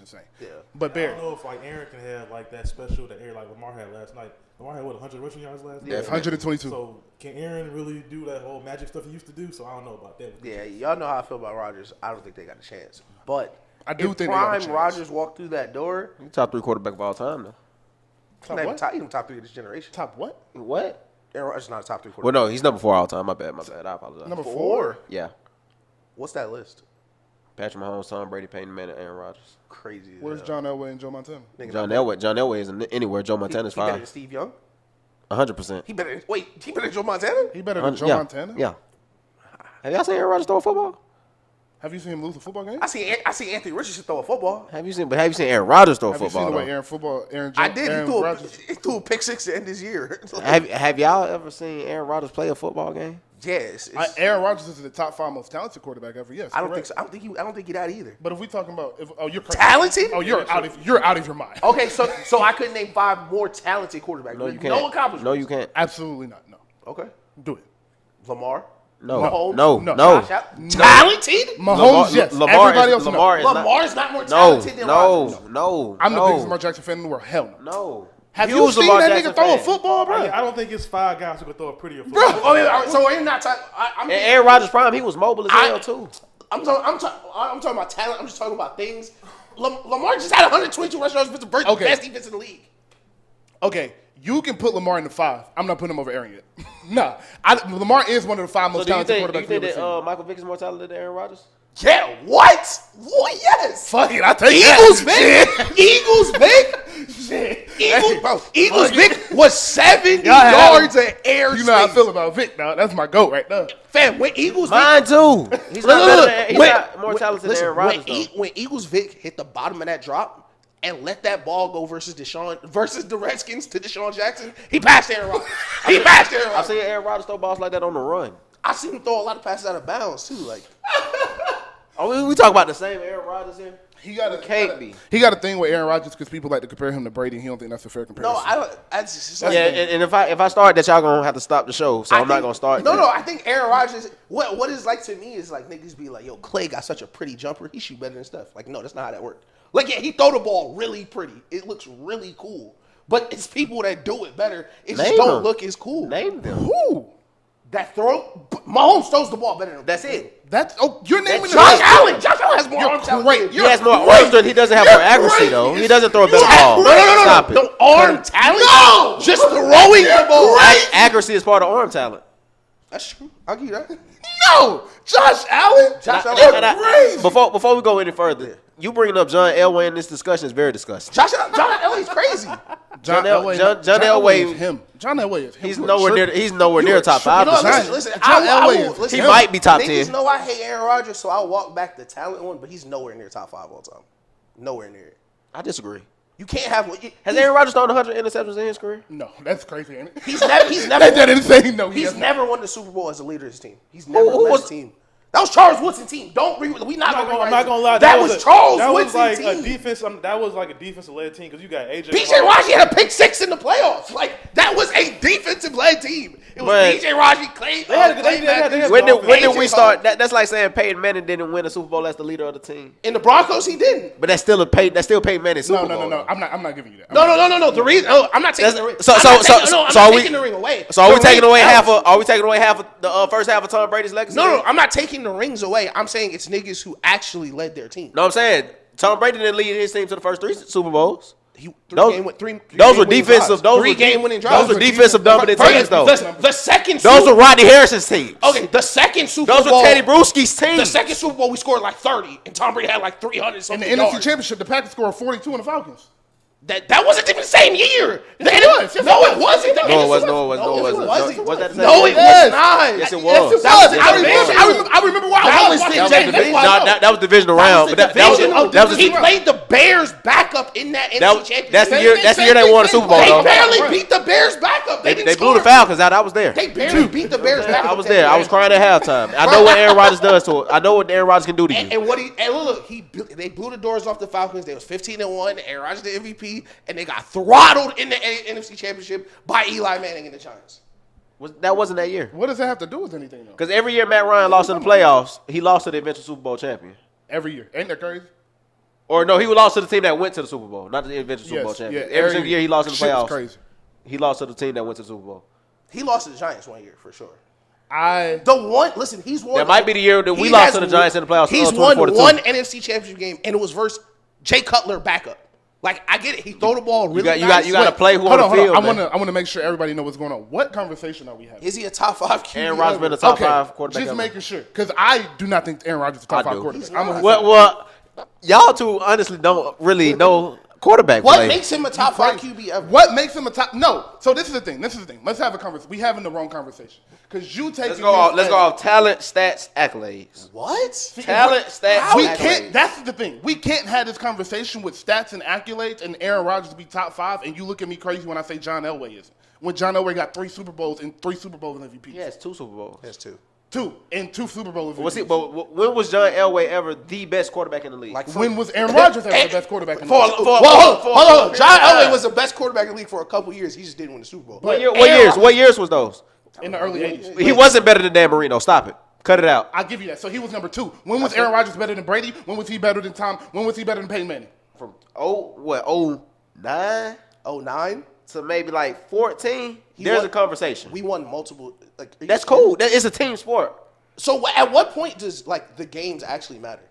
insane. Yeah. But I Bear, don't know if like Aaron can have like that special that Aaron like Lamar had last night. Lamar had 100 rushing yards last night. yeah, 122. So can Aaron really do that whole magic stuff he used to do? So I don't know about that. Yeah, y'all know how I feel about Rodgers. I don't think they got a chance. But I do if think they got a prime chance. Rodgers walked through that door, He's top 3 quarterback of all time, though. Top he's what? top 3 of this generation. Top what? What? Aaron Rodgers is not a top 3 Well, quarterback. no, he's number 4 all time. My bad. I apologize. Number 4? Yeah. What's that list? Patrick Mahomes, Tom Brady, Peyton Manning, Aaron Rodgers. Crazy. as Where's hell. John Elway and Joe Montana? Nigga, John not- Elway isn't anywhere. Joe Montana's he better than 5. Steve Young. 100%. He better than Joe Montana? He better than Joe yeah. Montana? Yeah. Have y'all seen Aaron Rodgers throw a football? Have you seen him lose a football game? I see Anthony Richardson throw a football. Have you seen Aaron Rodgers throw a Have you football? seen the way though? Aaron I did. Aaron Rodgers. He threw a pick 6 to end this year. Have y'all ever seen Aaron Rodgers play a football game? Yes. Aaron Rodgers is the top 5 most talented quarterback ever. Yes, I don't correct. think so. I don't think he that either. But if we talking about you're crazy. Talented? Oh, you're out of your mind. Okay, so I couldn't name 5 more talented quarterbacks. No, you can't. No accomplishments. No, you can't. Absolutely not. No. Okay. Do it. Lamar. No. Mahomes? No. No. No. Josh Allen? Talented? Mahomes, yes. Everybody else, no. Lamar's not more talented than Rodgers. No. I'm the biggest Lamar Jackson fan in the world. Hell no. No. Have He you was seen Lamar that Jackson nigga throw a fan. football, bro? I don't think it's 5 guys who can throw a prettier Bro. football. Oh, yeah, so we're not talking. And Aaron Rodgers' prime, he was mobile as hell too. I'm talking about talent. I'm just talking about things. Lamar just had 122 rushing yards for the Okay. best defense in the league. Okay, you can put Lamar in the 5. I'm not putting him over Aaron yet. Nah, Lamar is one of the 5 most So do you talented think quarterbacks we've ever that seen. Michael Vick is more talented than Aaron Rodgers? Yeah, what? What? Yes. Fuck it, I'll take Eagles that. Vic. Eagles Vic. Shit. Eagles, bro. Eagles Vic was 70 Y'all had yards of air. You know how I feel about Vic, dog. That's my GOAT right there. Fam, when Eagles Mine Vic, too. He's not better than, he's not more talented than Aaron Rodgers. when Eagles Vic hit the bottom of that drop and let that ball go versus the Redskins to Deshaun Jackson, he passed Aaron Rodgers. He passed Aaron I've Rodgers. seen Aaron Rodgers throw balls like that on the run. I seen him throw a lot of passes out of bounds too. Like, Oh, we talk about the same Aaron Rodgers here. He got He can't a thing with Aaron Rodgers because people like to compare him to Brady. And he don't think that's a fair comparison. no, I don't. I just, Yeah, and if I start that, y'all gonna have to stop the show. So I'm not gonna start. No, that. no. I think Aaron Rodgers. What is like to me is like niggas be like, yo, Clay got such a pretty jumper. He shoot better than stuff. Like, no, that's not how that worked. Like, yeah, he throw the ball really pretty. It looks really cool. But it's people that do it better. It just Name don't them. look as cool. Name them. Who? That throw, Mahomes throws the ball better than him. That's it. That's you're naming Josh Allen. Josh Allen has more arm talent. great. He has more arms, but he doesn't have more accuracy though. He doesn't throw a better ball. No. Stop it. No arm talent. No, just throwing the ball. Accuracy is part of arm talent. That's true. I'll give you that. No, Josh Allen. Josh Allen. You're And I- crazy. Before we go any further, you bringing up John Elway in this discussion is very disgusting. John Elway's crazy. John Elway- is him. John Elway is him. He's You nowhere are near. tripping. He's nowhere near top You 5. know, John- listen. John Elway is listen, He might be top niggas 10. know I hate Aaron Rodgers, so I'll walk back the talent one, but he's nowhere near top 5 all time. Nowhere near it. I disagree. You can't have. Has Aaron Rodgers thrown 100 interceptions in his career? No, that's crazy, ain't it? He's never. He's never. Ain't that insane? No, he He's hasn't. never won the Super Bowl as a leader of his team. He's never Who led was- his team. That was Charles Woodson's team. We not gonna. I'm not gonna lie. That was Charles That was Woodson's like team. a defense. That was like a defensive-led team because you got AJ. BJ Raji had a pick 6 in the playoffs. Like that was a defensive-led team. It was But- BJ Raji, Clay. They had a- Clay they had- Matthews. When did AJ we start? That's like saying Peyton Manning didn't win a Super Bowl as the leader of the team. In the Broncos, he didn't. But that's still Peyton Manning's Super Bowl. No. I'm not giving you that. No. The reason. Oh, I'm not taking the ring. So I'm not are we- taking the ring away. So are we The taking ring- away half of? Are we taking away half of the first half of Tom Brady's legacy? No, I'm not taking the rings away. I'm saying it's niggas who actually led their team. No, I'm saying Tom Brady didn't lead his team to the first 3 Super Bowls. Those were defensive. Those game winning drives. Those were defensive dominant teams, though. The second. Those were Rodney Harrison's teams. Okay, the second Super Those Bowl. were Teddy Bruschi's teams. The second Super Bowl, we scored like 30, and Tom Brady had like 300 In something the NFC yards. Championship, the Packers scored 42 on the Falcons. That wasn't even the same year. Yes, it was. No, it wasn't. No, it wasn't. Was that the same? No, it was not. Yes, it was. Yes, it was. I remember why That I was watching the James. division. That was divisional round. But that was He played the Bears backup in that NFC Championship. that's the year. That's the year they won the Super Bowl. They though. barely beat the Bears backup. They didn't blew the score. Falcons out. I was there. They barely beat the Bears backup. I was there. I was crying at halftime. I know what Aaron Rodgers does to it. I know what Aaron Rodgers can do to you. And what look, they blew the doors off the Falcons. They was 15-1. Aaron Rodgers the MVP, and they got throttled in the NFC Championship by Eli Manning and the Giants. That wasn't that year. What does that have to do with anything, though? Because every year Matt Ryan lost in the playoffs, he lost to the eventual Super Bowl champion. Every year. Ain't that crazy? Or no, he lost to the team that went to the Super Bowl, not the eventual Super Bowl Yes, champion. yeah, Every single year he lost in the shit was playoffs. crazy. He lost to the team that went to the Super Bowl. He lost to the Giants one year for sure. He's won. That might be the year that we he lost has to the Giants in the playoffs. He's 24 won to 2. one NFC Championship game, and it was versus Jay Cutler backup. Like I get it, he throw the ball really. You got to play who Hold on on, the field. I man. want to make sure everybody knows what's going on. What conversation are we having? Is he a top 5 QB? Aaron Rodgers been a top 5 quarterback. Just ever. making sure, because I do not think Aaron Rodgers is a top 5 quarterback. Well, y'all two honestly don't really know quarterback What play. makes him a top 5 QB ever? What makes him a top? No. So this is the thing. Let's have a conversation. We having the wrong conversation because you take. Let's go off talent, stats, accolades. What? Talent, stats, We accolades. can't. That's the thing. We can't have this conversation with stats and accolades and Aaron Rodgers to be top 5, and you look at me crazy when I say John Elway isn't. When John Elway got 3 Super Bowls and 3 Super Bowl MVPs. He has 2 Super Bowls. That's 2. 2 and 2 Super Bowl MVPs. But when was John Elway ever the best quarterback in the league? Like When was Aaron Rodgers ever the best quarterback in the league? Hold on. John Elway was the best quarterback in the league for a couple years. He just didn't win the Super Bowl. What years was those? In the early 80s. He wasn't better than Dan Marino. Stop it. Cut it out. I'll give you that. So he was number 2. When was Aaron Rodgers better than Brady? When was he better than Tom? When was he better than Peyton Manning? From 09 09? to maybe like 14, He there's won- a conversation. We won multiple. That's cool. It's a team sport. So at what point does the games actually matter?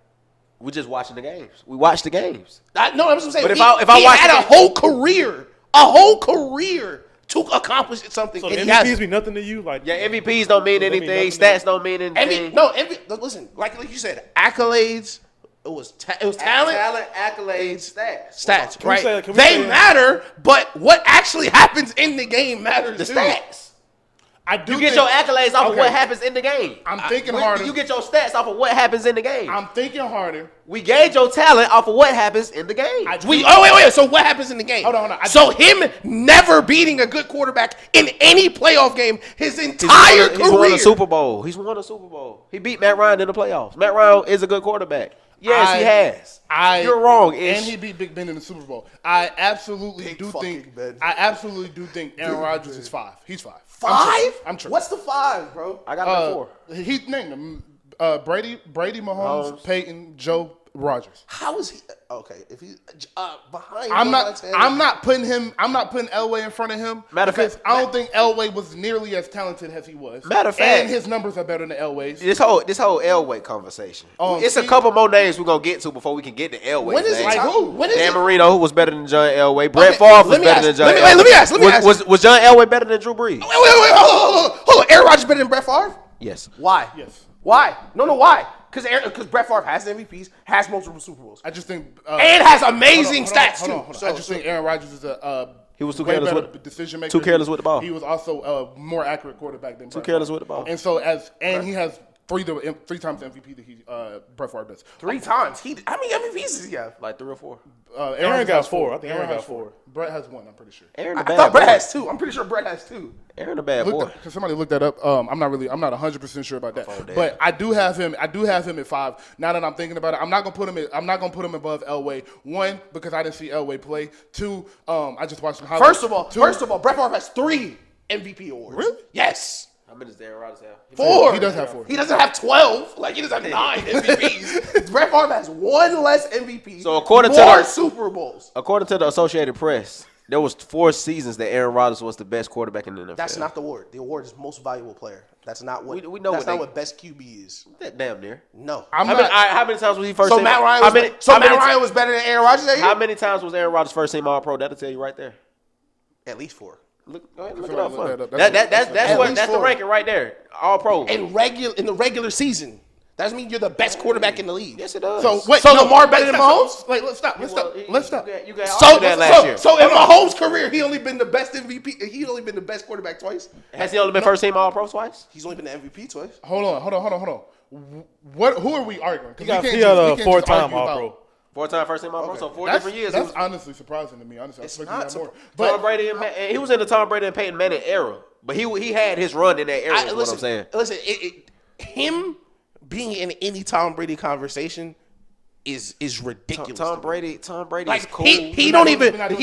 We're just watching the games. We watch the games. No, I'm just saying. But if he I watch had the a whole career to accomplish something. So and the he has MVPs mean nothing to you? Like Yeah, MVPs don't mean Don't mean anything. nothing. Stats don't mean anything. listen, like you said, accolades. It was talent, accolades, stats, Can we right? say- can we They say- matter, but what actually happens in the game matters. The too. stats. I do You get think- your accolades off of Okay. what happens in the game. I'm thinking harder. You get your stats off of what happens in the game. I'm thinking harder. We gauge your talent off of what happens in the game. Wait. So what happens in the game? Hold on. So him never beating a good quarterback in any playoff game his entire career. He's won a Super Bowl. He beat Matt Ryan in the playoffs. Matt Ryan is a good quarterback. Yes, he has. You're wrong. And he beat Big Ben in the Super Bowl. I absolutely do think Aaron Rodgers is 5. He's 5. 5? I'm tripping. What's the 5, bro? I got him at 4. He named them Brady, Mahomes, Peyton, Joe, Rodgers. How is he? Okay, if he's behind. I'm not putting Elway in front of him. Matter of because fact- I don't think Elway was nearly as talented as he was. Matter of fact- and his numbers are better than Elway's. This whole Elway conversation. It's a couple more names we're gonna get to before we can get to Elway. When is it? Like who? When is Dan it? Marino, who was better than John Elway. Brett Favre was let me better ask- than John let me- Elway. let me ask. Was John Elway better than Drew Brees? Wait. Hold on. Aaron Rodgers better than Brett Favre? Yes. Why? Yes. Why? No. Why? Because Brett Favre has MVPs, has multiple Super Bowls, I just think and has amazing stats hold too. on. I just think Aaron Rodgers is He was too way careless better with- decision maker. too careless with the ball. He was also a more accurate quarterback than Brett careless Favre. with the ball. And so he has three times MVP that he Brett Favre does. 3 times. How many MVPs does he have? Like 3 or 4. Aaron Rodgers got has 4. I think Aaron got 4. Brett has 1. I'm pretty sure. Aaron I the bad thought boy. Brett has 2. I'm pretty sure Brett has 2. Aaron the bad boy. Because somebody looked that up. I'm not 100% sure about that. But I do have him at 5. Now that I'm thinking about it, I'm not gonna put him above Elway. 1, because I didn't see Elway play. 2, I just watched him highlights. First of all, Brett Favre has 3 MVP awards. Really? Yes. How many does Aaron Rodgers have? 4. He does have 4. He doesn't have 12. Like he doesn't have 9 MVPs. Brett Favre has 1 less MVP. So according to more the- Super Bowls. According to the Associated Press, there was 4 seasons that Aaron Rodgers was the best quarterback in the NFL. That's not the award. The award is most valuable player. That's not what. We know That's what not they- what best QB is. that damn near. No. I'm How not. many times was he first? So team? Matt Ryan How was. many- So how Matt many- Ryan was better than Aaron Rodgers that year. How many times was Aaron Rodgers first team All Pro? That'll tell you right there. At least 4. Go ahead and look it Somebody up look for that him. up. That's At least the 4. ranking right there. All Pro. In the regular season, that doesn't mean you're the best quarterback in the league. Yes, it does. So wait, So Lamar better than Mahomes? Wait, let's stop. Let's stop. You got So, that last year. so in Mahomes' career, he only been the best MVP. He only been the best quarterback twice. Has he only been first team All Pro twice? He's only been the MVP twice. Hold on. Who are we arguing? 'Cause He got we can't he just- had we a can't just 4-time argue All about- Pro. 4-time first team All Pro. So 4 That's, different years. that's honestly surprising to me. Honestly, I was expecting not that more. Tom But Brady and he was in the Tom Brady and Peyton Manning era, but he had his run in that era. Is what I'm saying. Listen, him being in any Tom Brady conversation is ridiculous. Tom Brady like is cool. he don't even breathe no, the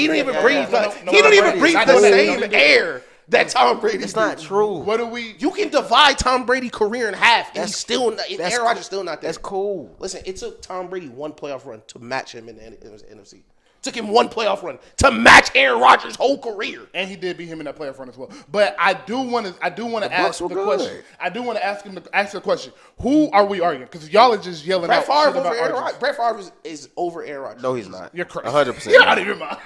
no, same no, air that Tom Brady. It's not true. What do we? You can divide Tom Brady's career in half, and he's still not. that's Aaron Rodgers still not there. That's cool. Listen, it took Tom Brady one playoff run to match him in the NFC. Took him one playoff run to match Aaron Rodgers' whole career. And he did beat him in that playoff run as well. But I do want to ask the question. I do want to ask the question. Who are we arguing? Because y'all are just yelling Brett out Favre shit over about Aaron Rodgers. Rodgers. Brett Favre is over Aaron Rodgers. No, he's not. You're crazy. 100%. You're out of your mind.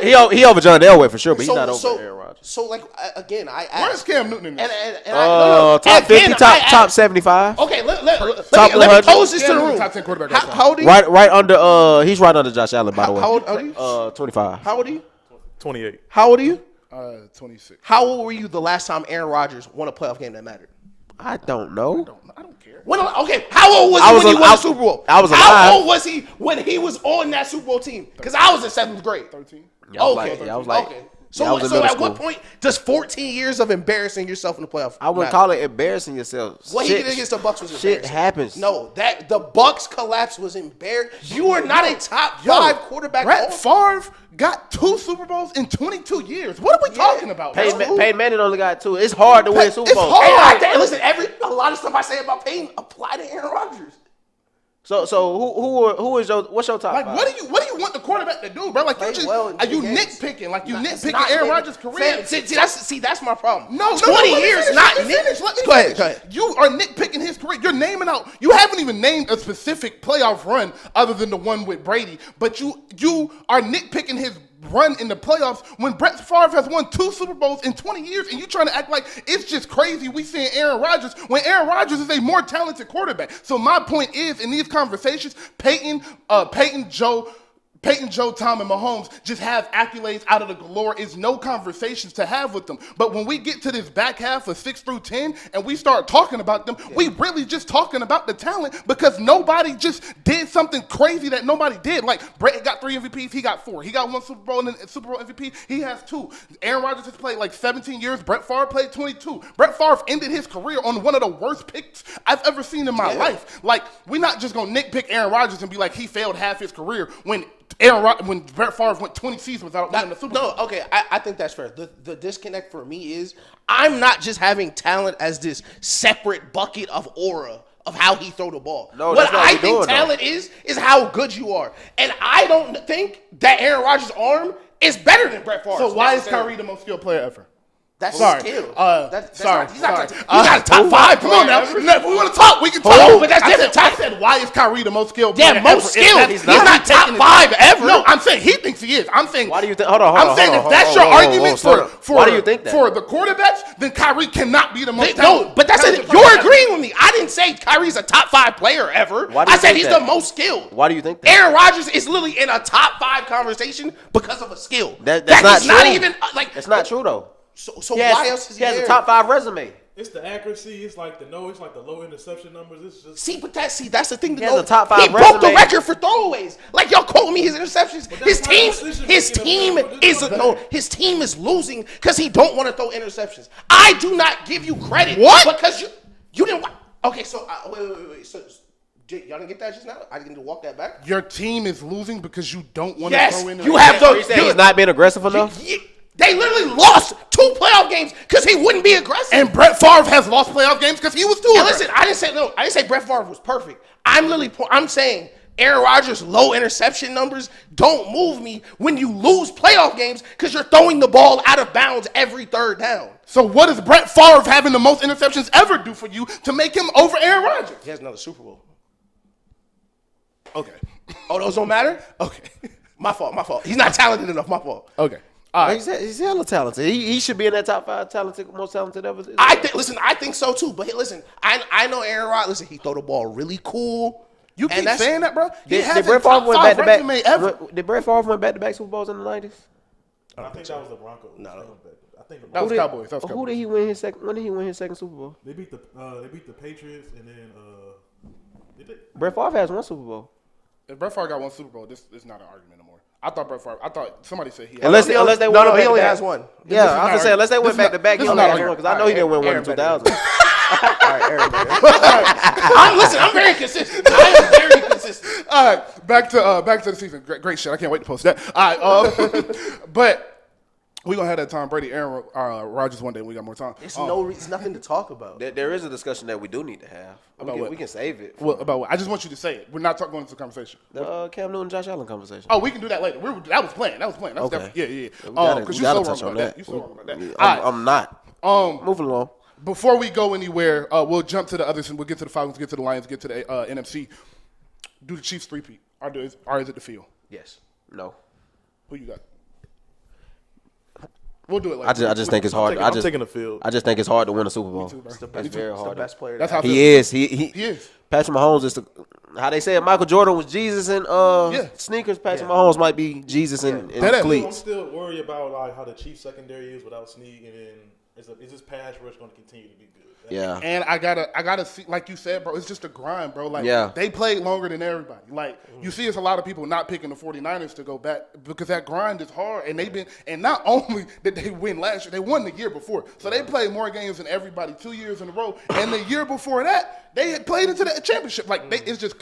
He over John Elway for sure, but he's not over Aaron Rodgers. So like again, I asked. Where's Cam Newton in this? Top 50, top 75. Okay, let me pose this to the room. Top 10 quarterback. How old are you? Right under he's right under Josh Allen, by the way. How old are you? 25. How old are you? 28. How old are you? 26. How old were you the last time Aaron Rodgers won a playoff game that mattered? I don't know. I don't care. How old was he when he won the Super Bowl? I was alive. How old was he when he was on that Super Bowl team? Because I was in 7th grade. 13. I was like, So, I was in so middle at school. what point does 14 years of embarrassing yourself in the playoffs? I wouldn't matter? call it embarrassing yourself. What he did against the Bucks was Shit embarrassing. happens. No, that the Bucks collapse was embarrassing. You are not a top 5 quarterback. Brett Favre got 2 Super Bowls in 22 years. What are we talking about? Peyton Manning only got 2. It's hard to win Super it's Bowl. hard. Hey, listen, a lot of stuff I say about Peyton apply to Aaron Rodgers. So who is what's your top Like, 5? what do you want the quarterback to do, bro? Like, Play you just well in are you games. nitpicking? Like, you It's nitpicking not Aaron nitpicking. Rodgers' career? See, that's my problem. No, 20 let me years, finish, not let me finish. Go ahead. You are nitpicking his career. You're naming out. You haven't even named a specific playoff run other than the one with Brady. But you are nitpicking his run in the playoffs when Brett Favre has won 2 Super Bowls in 20 years, and you trying to act like it's just crazy we seeing Aaron Rodgers when Aaron Rodgers is a more talented quarterback. So my point is, in these conversations, Peyton, Joe, Tom, and Mahomes just have accolades out of the galore. Is no conversations to have with them. But when we get to this back half of 6 through 10 and we start talking about them, we really just talking about the talent because nobody just did something crazy that nobody did. Like, Brett got 3 MVPs, he got 4. He got 1 Super Bowl and Super Bowl MVP, he has 2. Aaron Rodgers has played like 17 years. Brett Favre played 22. Brett Favre ended his career on one of the worst picks I've ever seen in my life. Like, we're not just going to nitpick Aaron Rodgers and be like he failed half his career when Brett Favre went 20 seasons without winning the Super Bowl. No, okay, I think that's fair. The disconnect for me is I'm not just having talent as this separate bucket of aura of how he throw the ball. No, what that's not I what think you're doing, talent is how good you are. And I don't think that Aaron Rodgers' arm is better than Brett Favre. So why is Kyrie the most skilled player ever? That's Sorry. skill. Sorry. He's not a top 5 Come on now. player. If we want to talk, we can talk. Oh, but that's I different. said, why is Kyrie the most skilled player Yeah, most ever? skilled. He's not top 5 ever. No, I'm saying he thinks he is. I'm saying. Why do you think? Hold on. I'm saying if that's your argument for why do you think that? for the quarterbacks, then Kyrie cannot be the most No, talented. but that's it. You're agreeing with me. I didn't say Kyrie's a top 5 player ever. Why do you I said think he's that? the most skilled. Why do you think that? Aaron Rodgers is literally in a top 5 conversation because of a skill. That's That is not true. even like. That's not true though. So why else is he has there? a top 5 resume? It's the accuracy. It's like the low interception numbers. It's just That's the thing. He has a top 5 He broke the resume. record for throwaways. Like y'all quote me his interceptions. that's not His team is losing because he don't want to throw interceptions. I do not give you credit. What? Because you didn't. Okay, so wait. So y'all didn't get that just now? I didn't walk that back. Your team is losing because you don't want to Yes, throw in. you have So you saying he's not being aggressive enough? They literally lost 2 playoff games because he wouldn't be aggressive. And Brett Favre has lost playoff games because he was too And aggressive. listen, I didn't say Brett Favre was perfect. I'm saying Aaron Rodgers' low interception numbers don't move me when you lose playoff games because you're throwing the ball out of bounds every 3rd down. So what does Brett Favre having the most interceptions ever do for you to make him over Aaron Rodgers? He has another Super Bowl. Okay. Oh, those don't matter? Okay. My fault. He's not talented enough. My fault. Okay. All right. He's hella talented. He should be in that top 5 most talented ever. I think so too. But listen, I know Aaron Rodgers. Listen, he throw the ball really cool. You keep saying that, bro? He Did has Brett a Favre top win 5 back-to-back? resume ever. Did Brett Favre win back-to-back Super Bowls in the 90s? I think that was the Broncos. No. I think That was Cowboys. Who did he win his second? When did he win his second Super Bowl? they beat the Patriots and then did they? Brett Favre has 1 Super Bowl. If Brett Favre got 1 Super Bowl, this is not an argument anymore. I thought somebody said he had Unless they win he back-to-back. only has 1. Yeah, I was gonna say unless they went back to back, he this is only not has argument. 1 because I know he didn't win one in 2000. I'm very consistent. I am very consistent. All right, back to the season. Great shit. I can't wait to post that. All right, but We're going to have that Tom Brady, Aaron Rodgers one day when we got more time. It's nothing to talk about. There is a discussion that we do need to have. We can save it. About what? I just want you to say it. We're not going into the conversation. The Cam Newton, Josh Allen conversation. Oh, we can do that later. That was planned. That was Okay. Yeah. Because you so wrong about that. You so wrong about that. I'm not. Moving along. Before we go anywhere, we'll jump to the others and we'll get to the Falcons, get to the Lions, get to the NFC. Do the Chiefs three-peat? Or is it the field? Yes. No. Who you got? We'll do it later. I just think it's hard. I'm taking the field. I just think it's hard to win a Super Bowl. Me too, bro. It's very hard. The best player. That's how He is. He is. Patrick Mahomes is how they say it. Michael Jordan was Jesus in sneakers. Patrick Mahomes might be Jesus in I'm cleats. still worried about like how the Chiefs secondary is without Sneak, and then is this pass rush going to continue to be good? Yeah. And I gotta see, like you said, bro, it's just a grind, bro. Like, they played longer than everybody. Like, you see, it's a lot of people not picking the 49ers to go back because that grind is hard. And not only did they win last year, they won the year before. So they played more games than everybody 2 years in a row. And the year before that, they had played into the championship. Like, it's just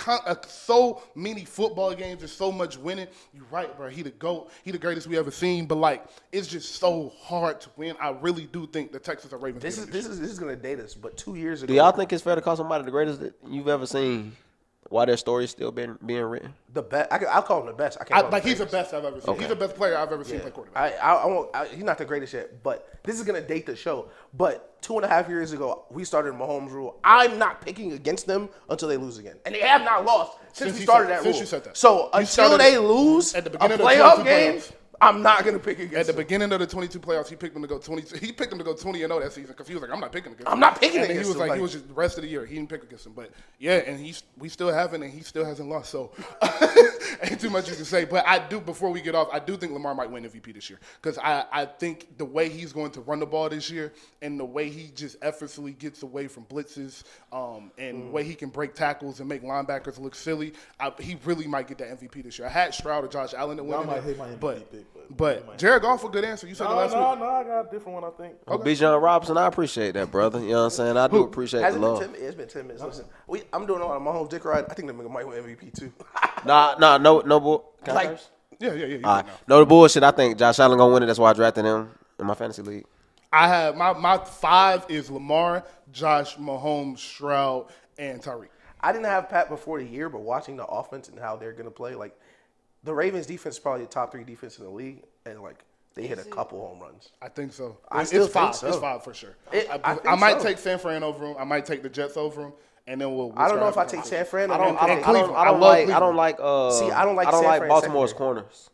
so many football games. There's so much winning. You're right, bro. He the GOAT. He the greatest we ever seen. But, like, it's just so hard to win. I really do think the Texans or Ravens. This is gonna date us, but 2 years ago. Do y'all think it's fair to call somebody the greatest that you've ever seen? Why their story's still being written? The best. I'll call him the best. I can't call him he's the best I've ever seen. Okay. He's the best player I've ever seen play quarterback. He's not the greatest yet, but this is gonna date the show. But 2.5 years ago, we started Mahomes rule. I'm not picking against them until they lose again, and they have not lost since we started that rule. Since you said that. So until they lose at the a beginning of the playoff 22 game, playoffs. I'm not gonna pick against At the them. beginning of the 22 playoffs, he picked them to go 20. He picked them to go 20-0 that season because he was like, "I'm not picking against them." I'm not picking and then against he was them, like, he like- was just the rest of the year he didn't pick against them. But yeah, and we still haven't, and he still hasn't lost. So ain't too much you can say. But I do. Before we get off, I do think Lamar might win MVP this year because I think the way he's going to run the ball this year and the way he just effortlessly gets away from blitzes, and the way he can break tackles and make linebackers look silly, he really might get that MVP this year. I had Stroud or Josh Allen to win, Y'all might hate my MVP pick, but Jared Goff a good answer. You said the last week. No, I got a different one, I think. Bijan Robinson, I appreciate that, brother. You know what I'm saying? I do appreciate the love. It's been 10 minutes. Listen, I'm doing a lot of Mahomes dick ride. I think that nigga might win MVP too. No bull. Can I Like- curse? Yeah. All right. No, the bullshit. I think Josh Allen gonna win it. That's why I drafted him in my fantasy league. I have my 5 is Lamar, Josh, Mahomes, Stroud, and Tyreek. I didn't have Pat before the year, but watching the offense and how they're gonna play, like the Ravens defense is probably the top 3 defense in the league, and like they hit a couple home runs. I think so. I It's still 5. think so. It's 5 for sure. I think I might so. take San Fran over him. I might take the Jets over him, and then we'll I don't start know if I having take a San Fran. I don't Cleveland. like See, I I don't like like San Baltimore's Fran corners.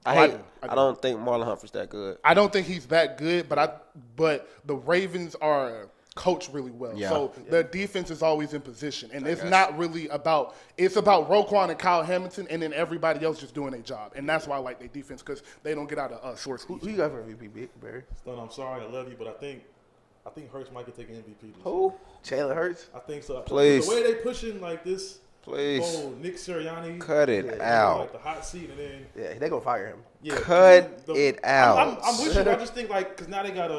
I I don't think Marlon Humphrey's that good. I don't think he's that good, but the Ravens are coached really well. Yeah. So the defense is always in position, and it's not really about. It's about Roquan and Kyle Hamilton, and then everybody else just doing their job, and that's why I like their defense because they don't get out of source. Who you got for MVP, Barry? Stun, I'm sorry, I love you, but I think Hurts might get taken MVP this Who? Jalen Hurts. year. I think so. Please. The way they pushing like this. Please. Oh, Nick Sirianni. Cut it Like out. the hot seat, and then Yeah, they gonna fire him. yeah. Cut it out. I'm with you. I just think like because now they got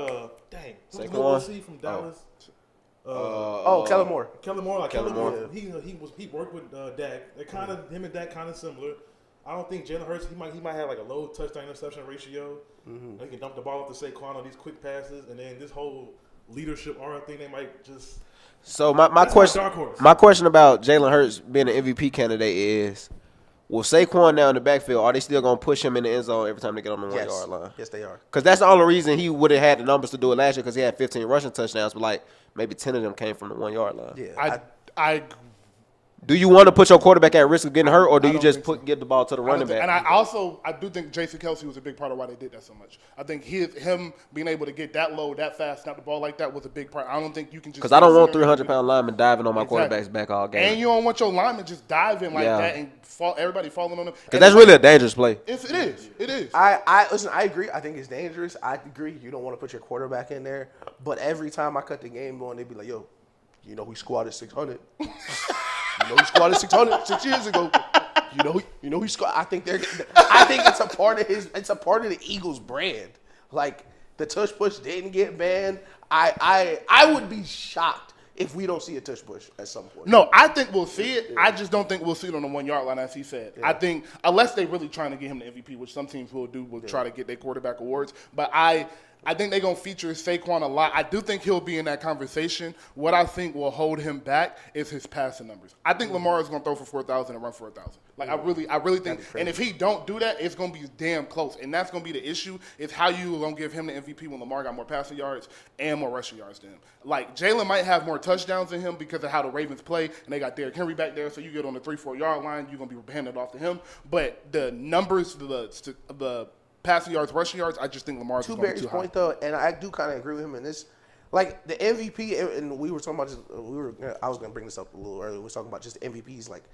dang. Who's the Saquon? OC from Dallas? Kellen Moore. Kellen Moore, Kellen Moore. He worked with Dak. They kind of him and Dak kind of similar. I don't think Jalen Hurts. He might have like a low touchdown interception ratio. He can dump the ball off to Saquon on these quick passes, and then this whole leadership aura thing. They might just. So my That's question, my dark horse. my question about Jalen Hurts being an MVP candidate is, will Saquon now in the backfield, are they still gonna push him in the end zone every time they get on the 1 yard line? Yes, they are. Because that's the only reason he would have had the numbers to do it last year because he had 15 rushing touchdowns, but like maybe 10 of them came from the 1 yard line. Yeah, I Do you want to put your quarterback at risk of getting hurt, or do I you don't just think so. give the ball to the running back? And I do think Jason Kelsey was a big part of why they did that so much. I think him being able to get that low, that fast, snap the ball like that was a big part. I don't think you can just. Because I don't want 300-pound linemen diving on my Exactly. quarterback's back all game. And you don't want your linemen just diving like Yeah. that and everybody falling on them. Because that's really a dangerous play. It is. It is. I listen. I agree. I think it's dangerous. I agree. You don't want to put your quarterback in there. But every time I cut the game on, they'd be like, "Yo, you know who squatted 600? You know who squatted 600 6 years ago? You know he squatted." I think it's a part of It's a part of the Eagles brand. Like the tush push didn't get banned. I would be shocked if we don't see a tush push at some point. No, I think we'll see it. I just don't think we'll see it on the 1 yard line, as he said. I think unless they really trying to get him the MVP, which some teams will do, will try to get their quarterback awards. But I think they're going to feature Saquon a lot. I do think he'll be in that conversation. What I think will hold him back is his passing numbers. I think Lamar is going to throw for 4,000 and run for 1,000. Like, I really think. And if he don't do that, it's going to be damn close. And that's going to be the issue, is how you going to give him the MVP when Lamar got more passing yards and more rushing yards than him. Like, Jalen might have more touchdowns than him because of how the Ravens play, and they got Derrick Henry back there, so you get on the 3-4 yard line, you're going to be handed off to him. But the numbers, the passing yards, rushing yards, I just think Lamar's going to be too high. To Barry's point, though, and I do kind of agree with him in this, like, the MVP, and we were talking about I was going to bring this up a little earlier, we were talking about just MVPs. Like,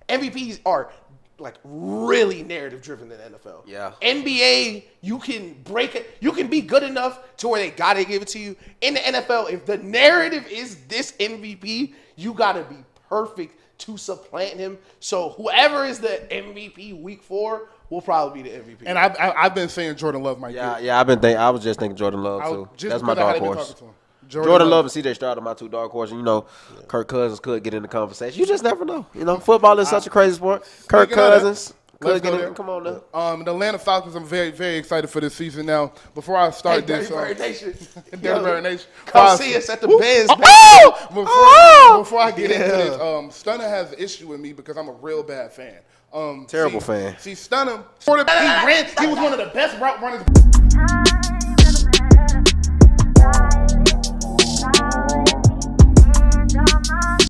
MVPs are, like, really narrative-driven in the NFL. Yeah. NBA, you can break it. You can be good enough to where they got to give it to you. In the NFL, if the narrative is this MVP, you got to be perfect to supplant him. So whoever is the MVP week 4 will probably be the MVP. And I've been saying Jordan Love might get it. Yeah, I was just thinking Jordan Love, too. That's my dark horse. Jordan Love and C.J. Stroud are my 2 dark horses. You know, Kirk Cousins could get in the conversation. You just never know. You know, football is such a crazy sport. Kirk Cousins could get in. Come on now. The Atlanta Falcons, I'm very, very excited for this season now. Before I start this. Dirty Nation. Nation. Come see us at the Benz. Before I get into this, Stunner has an issue with me because I'm a real bad fan. Terrible fan. See, Stunner, he was one of the best route runners.